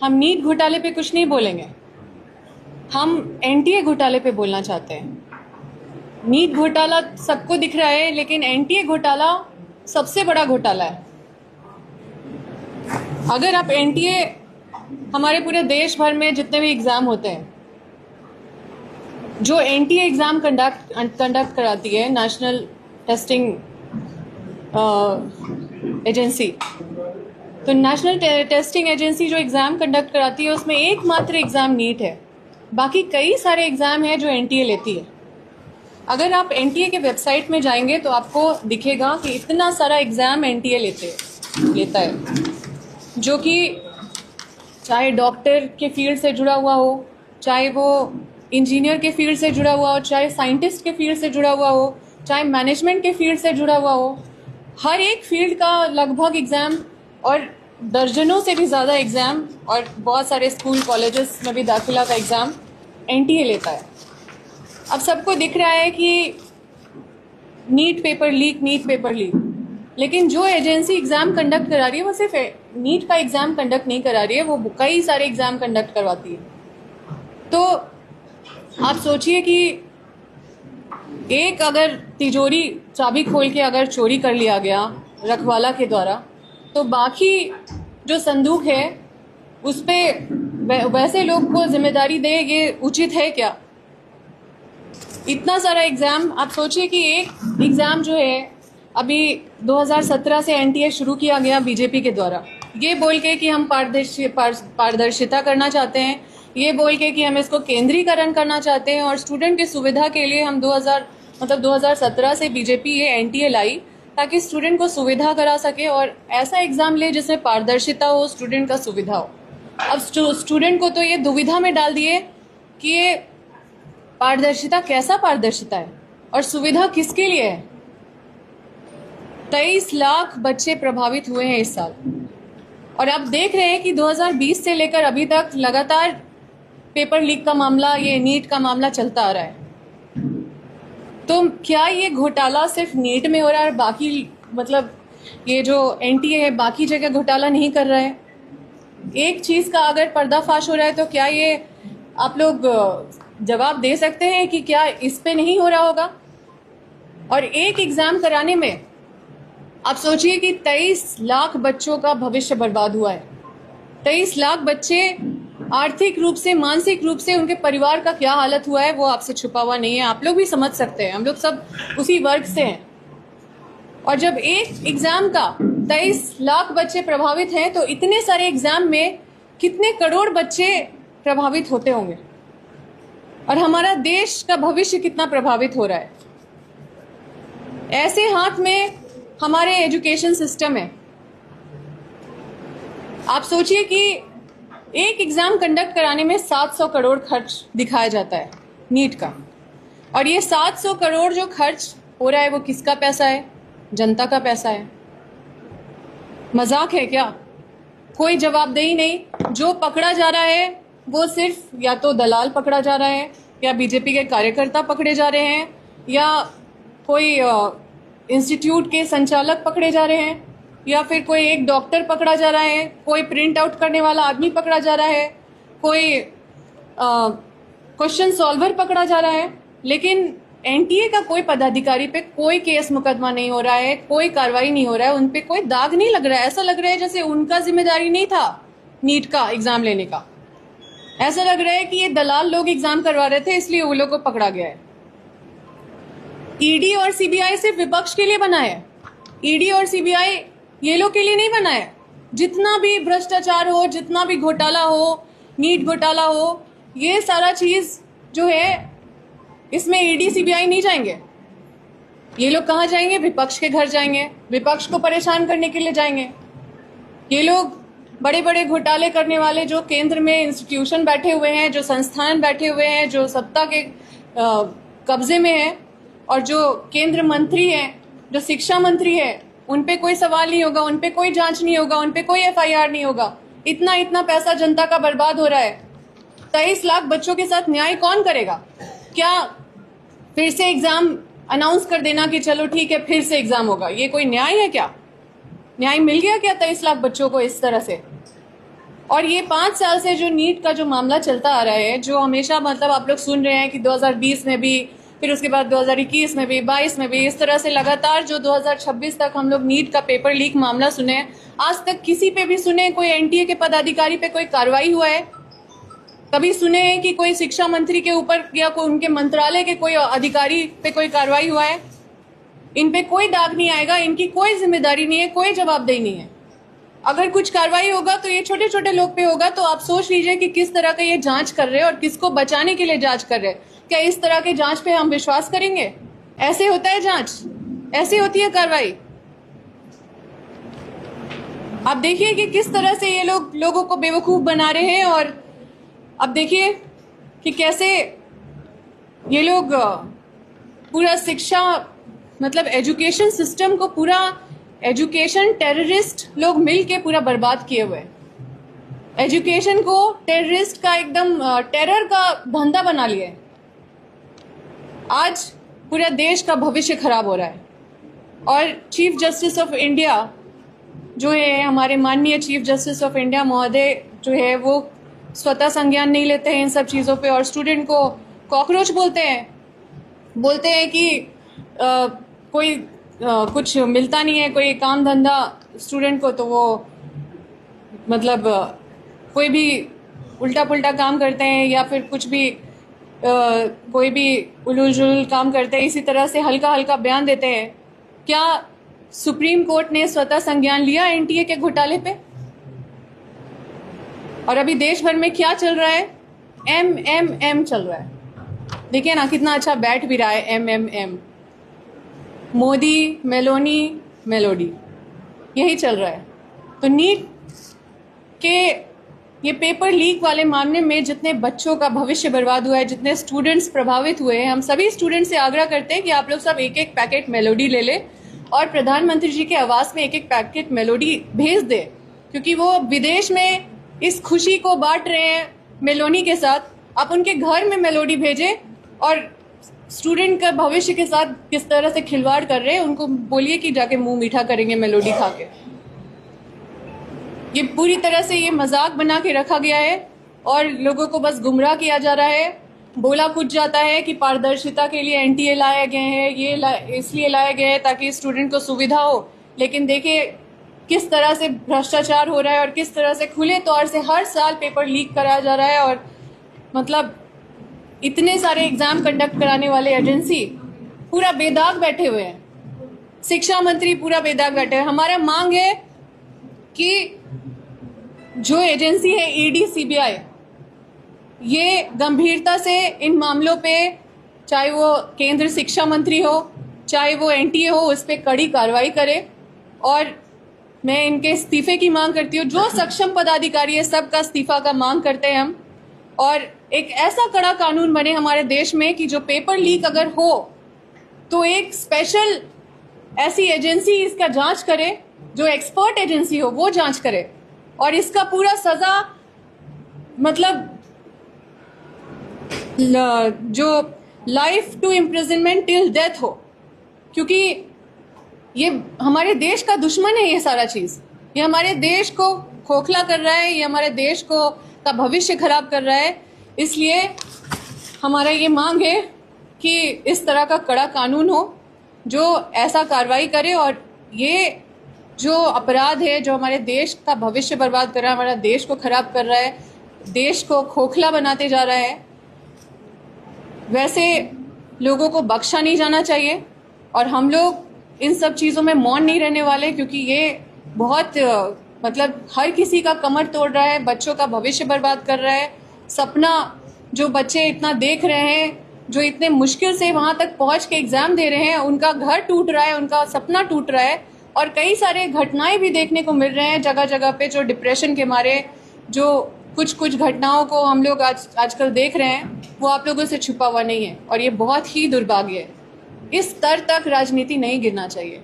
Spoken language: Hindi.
हम नीट घोटाले पे कुछ नहीं बोलेंगे, हम एनटीए घोटाले पे बोलना चाहते हैं। नीट घोटाला सबको दिख रहा है, लेकिन एनटीए घोटाला सबसे बड़ा घोटाला है। अगर आप एनटीए, हमारे पूरे देश भर में जितने भी एग्ज़ाम होते हैं, जो एनटीए एग्ज़ाम कंडक्ट कराती है, नेशनल टेस्टिंग एजेंसी, तो नेशनल टेस्टिंग एजेंसी जो एग्ज़ाम कंडक्ट कराती है उसमें एकमात्र एग्ज़ाम नीट है। बाकी कई सारे एग्ज़ाम हैं जो एनटीए लेती है। अगर आप एनटीए के वेबसाइट में जाएंगे तो आपको दिखेगा कि इतना सारा एग्ज़ाम एनटीए लेता है, जो कि चाहे डॉक्टर के फील्ड से जुड़ा हुआ हो, चाहे वो इंजीनियर के फील्ड से जुड़ा हुआ हो, चाहे साइंटिस्ट के फील्ड से जुड़ा हुआ हो, चाहे मैनेजमेंट के फील्ड से जुड़ा हुआ हो, हर एक फील्ड का लगभग एग्ज़ाम और दर्जनों से भी ज़्यादा एग्ज़ाम और बहुत सारे स्कूल कॉलेजेस में भी दाखिला का एग्ज़ाम एनटीए लेता है। अब सबको दिख रहा है कि नीट पेपर लीक, लेकिन जो एजेंसी एग्ज़ाम कंडक्ट करा रही है वो सिर्फ नीट का एग्ज़ाम कंडक्ट नहीं करा रही है, वो कई सारे एग्ज़ाम कंडक्ट करवाती है। तो आप सोचिए कि एक अगर तिजोरी चाबी खोल के अगर चोरी कर लिया गया रखवाला के द्वारा, तो बाकी जो संदूक है उस पे वैसे लोग को जिम्मेदारी दे, ये उचित है क्या? इतना सारा एग्ज़ाम, आप सोचिए कि एक एग्ज़ाम जो है अभी 2017 से एनटीए शुरू किया गया बीजेपी के द्वारा, ये बोल के कि हम पारदर्शिता करना चाहते हैं, ये बोल के कि हम इसको केंद्रीकरण करना चाहते हैं और स्टूडेंट की सुविधा के लिए हम 2017 से बीजेपी ये एनटीए लाई ताकि स्टूडेंट को सुविधा करा सके और ऐसा एग्ज़ाम ले जिसमें पारदर्शिता हो, स्टूडेंट का सुविधा हो। अब स्टूडेंट को तो ये दुविधा में डाल दिए कि ये पारदर्शिता कैसा पारदर्शिता है और सुविधा किसके लिए है। 23 लाख बच्चे प्रभावित हुए हैं इस साल, और आप देख रहे हैं कि 2020 से लेकर अभी तक लगातार पेपर लीक का मामला, ये नीट का मामला चलता आ रहा है। तो क्या ये घोटाला सिर्फ नीट में हो रहा है, बाकी मतलब ये जो एनटीए है बाकी जगह घोटाला नहीं कर रहा है? एक चीज़ का अगर पर्दाफाश हो रहा है तो क्या ये आप लोग जवाब दे सकते हैं कि क्या इस पे नहीं हो रहा होगा? और एक एग्ज़ाम कराने में आप सोचिए कि 23 लाख बच्चों का भविष्य बर्बाद हुआ है। 23 लाख बच्चे आर्थिक रूप से, मानसिक रूप से उनके परिवार का क्या हालत हुआ है वो आपसे छुपा हुआ नहीं है, आप लोग भी समझ सकते हैं, हम लोग सब उसी वर्ग से हैं। और जब एक एग्ज़ाम का 23 लाख बच्चे प्रभावित हैं तो इतने सारे एग्ज़ाम में कितने करोड़ बच्चे प्रभावित होते होंगे और हमारा देश का भविष्य कितना प्रभावित हो रहा है। ऐसे हाथ में हमारे एजुकेशन सिस्टम है। आप सोचिए कि एक एग्ज़ाम कंडक्ट कराने में 700 करोड़ खर्च दिखाया जाता है नीट का, और ये 700 करोड़ जो खर्च हो रहा है वो किसका पैसा है? जनता का पैसा है। मजाक है क्या? कोई जवाबदेही नहीं। जो पकड़ा जा रहा है वो सिर्फ या तो दलाल पकड़ा जा रहा है, या बीजेपी के कार्यकर्ता पकड़े जा रहे हैं, या कोई इंस्टीट्यूट के संचालक पकड़े जा रहे हैं, या फिर कोई एक डॉक्टर पकड़ा जा रहा है, कोई प्रिंट आउट करने वाला आदमी पकड़ा जा रहा है, कोई क्वेश्चन सॉल्वर पकड़ा जा रहा है। लेकिन एनटीए का कोई पदाधिकारी पे कोई केस मुकदमा नहीं हो रहा है, कोई कार्रवाई नहीं हो रहा है, उन पे कोई दाग नहीं लग रहा है। ऐसा लग रहा है जैसे उनका जिम्मेदारी नहीं था नीट का एग्जाम लेने का। ऐसा लग रहा है कि ये दलाल लोग एग्जाम करवा रहे थे इसलिए वो लोग को पकड़ा गया है। ईडी और सीबीआई सिर्फ विपक्ष के लिए बना है। ईडी और सीबीआई ये लोग के लिए नहीं बना है। जितना भी भ्रष्टाचार हो, जितना भी घोटाला हो, नीट घोटाला हो, ये सारा चीज जो है इसमें ईडी सीबीआई नहीं जाएंगे। ये लोग कहाँ जाएंगे? विपक्ष के घर जाएंगे, विपक्ष को परेशान करने के लिए जाएंगे। ये लोग बड़े बड़े घोटाले करने वाले जो केंद्र में इंस्टीट्यूशन बैठे हुए हैं, जो संस्थान बैठे हुए हैं, जो सत्ता के कब्जे में है, और जो केंद्र मंत्री हैं, जो शिक्षा मंत्री है, उन पे कोई सवाल नहीं होगा, उन पे कोई जांच नहीं होगा, उन पे कोई एफआईआर नहीं होगा। इतना पैसा जनता का बर्बाद हो रहा है। 23 लाख बच्चों के साथ न्याय कौन करेगा? क्या फिर से एग्जाम अनाउंस कर देना कि चलो ठीक है फिर से एग्जाम होगा, ये कोई न्याय है क्या? न्याय मिल गया क्या 23 लाख बच्चों को इस तरह से? और ये 5 साल से जो नीट का जो मामला चलता आ रहा है, जो हमेशा मतलब आप लोग सुन रहे हैं कि 2020 में भी, फिर उसके बाद 2021 में भी, 22 में भी, इस तरह से लगातार जो 2026 तक हम लोग नीट का पेपर लीक मामला सुने, आज तक किसी पे भी सुने कोई एनटीए के पदाधिकारी पे कोई कार्रवाई हुआ है? कभी सुने हैं कि कोई शिक्षा मंत्री के ऊपर या कोई उनके मंत्रालय के कोई अधिकारी पे कोई कार्रवाई हुआ है? इन पे कोई दाग नहीं आएगा, इनकी कोई जिम्मेदारी नहीं है, कोई जवाबदेही नहीं है। अगर कुछ कार्रवाई होगा तो ये छोटे छोटे लोग पे होगा। तो आप सोच लीजिए कि किस तरह का ये जांच कर रहे हैं और किसको बचाने के लिए जांच कर रहे हैं। क्या इस तरह के जांच पे हम विश्वास करेंगे? ऐसे होता है जांच? ऐसे होती है कार्रवाई? आप देखिए कि किस तरह से ये लोग लोगों को बेवकूफ बना रहे हैं। और अब देखिए कि कैसे ये लोग पूरा शिक्षा मतलब एजुकेशन सिस्टम को, पूरा एजुकेशन टेररिस्ट लोग मिल के पूरा बर्बाद किए हुए हैं। एजुकेशन को टेररिस्ट का एकदम टेरर का धंधा बना लिया है। आज पूरा देश का भविष्य खराब हो रहा है। और चीफ जस्टिस ऑफ इंडिया जो है, हमारे माननीय चीफ जस्टिस ऑफ इंडिया महोदय जो है, वो स्वतः संज्ञान नहीं लेते हैं इन सब चीज़ों पे और स्टूडेंट को कॉकरोच बोलते हैं कि कोई कुछ मिलता नहीं है, कोई काम धंधा स्टूडेंट को, तो वो मतलब कोई भी उल्टा पुल्टा काम करते हैं या फिर कुछ भी कोई भी उलूल जुलूल काम करते हैं, इसी तरह से हल्का हल्का बयान देते हैं। क्या सुप्रीम कोर्ट ने स्वतः संज्ञान लिया एनटीए के घोटाले पे? और अभी देश भर में क्या चल रहा है? एम चल रहा है। देखिए ना कितना अच्छा बैठ भी रहा है, एम। मोदी मेलोनी मेलोडी, यही चल रहा है। तो नीट के ये पेपर लीक वाले मामले में जितने बच्चों का भविष्य बर्बाद हुआ है, जितने स्टूडेंट्स प्रभावित हुए हैं, हम सभी स्टूडेंट से आग्रह करते हैं कि आप लोग सब एक एक पैकेट मेलोडी ले लें और प्रधानमंत्री जी के आवास में एक एक पैकेट मेलोडी भेज दें, क्योंकि वो विदेश में इस खुशी को बांट रहे हैं मेलोनी के साथ। आप उनके घर में मेलोडी भेजें और स्टूडेंट का भविष्य के साथ किस तरह से खिलवाड़ कर रहे हैं उनको बोलिए कि जाके मुंह मीठा करेंगे मेलोडी खा के। ये पूरी तरह से ये मजाक बना के रखा गया है और लोगों को बस गुमराह किया जा रहा है। बोला कुछ जाता है कि पारदर्शिता के लिए एनटीए लाए गए हैं, इसलिए लाए गए हैं ताकि स्टूडेंट को सुविधा हो, लेकिन देखिए किस तरह से भ्रष्टाचार हो रहा है और किस तरह से खुले तौर से हर साल पेपर लीक कराया जा रहा है। और मतलब इतने सारे एग्जाम कंडक्ट कराने वाले एजेंसी पूरा बेदाग बैठे हुए हैं, शिक्षा मंत्री पूरा बेदाग बैठे हैं। हमारा मांग है कि जो एजेंसी है ईडी सीबीआई, ये गंभीरता से इन मामलों पे, चाहे वो केंद्र शिक्षा मंत्री हो चाहे वो एनटीए हो, उस पर कड़ी कार्रवाई करे। और मैं इनके इस्तीफे की मांग करती हूँ। जो सक्षम पदाधिकारी है सबका इस्तीफा का मांग करते हैं हम। और एक ऐसा कड़ा कानून बने हमारे देश में कि जो पेपर लीक अगर हो तो एक स्पेशल ऐसी एजेंसी इसका जांच करे, जो एक्सपर्ट एजेंसी हो वो जांच करे और इसका पूरा सजा मतलब जो life to imprisonment till death हो, क्योंकि ये हमारे देश का दुश्मन है। ये सारा चीज ये हमारे देश को खोखला कर रहा है, ये हमारे देश को का भविष्य खराब कर रहा है। इसलिए हमारा ये मांग है कि इस तरह का कड़ा कानून हो जो ऐसा कार्रवाई करे और ये जो अपराध है जो हमारे देश का भविष्य बर्बाद कर रहा है, हमारा देश को खराब कर रहा है, देश को खोखला बनाते जा रहा है, वैसे लोगों को बख्शा नहीं जाना चाहिए। और हम लोग इन सब चीज़ों में मौन नहीं रहने वाले, क्योंकि ये बहुत मतलब हर किसी का कमर तोड़ रहा है, बच्चों का भविष्य बर्बाद कर रहा है। सपना जो बच्चे इतना देख रहे हैं, जो इतने मुश्किल से वहाँ तक पहुँच के एग्ज़ाम दे रहे हैं, उनका घर टूट रहा है, उनका सपना टूट रहा है। और कई सारे घटनाएं भी देखने को मिल रहे हैं जगह जगह पे, जो डिप्रेशन के मारे जो कुछ घटनाओं को हम लोग आजकल देख रहे हैं, वो आप लोगों से छुपा हुआ नहीं है और ये बहुत ही दुर्भाग्य है। इस स्तर तक राजनीति नहीं गिरना चाहिए।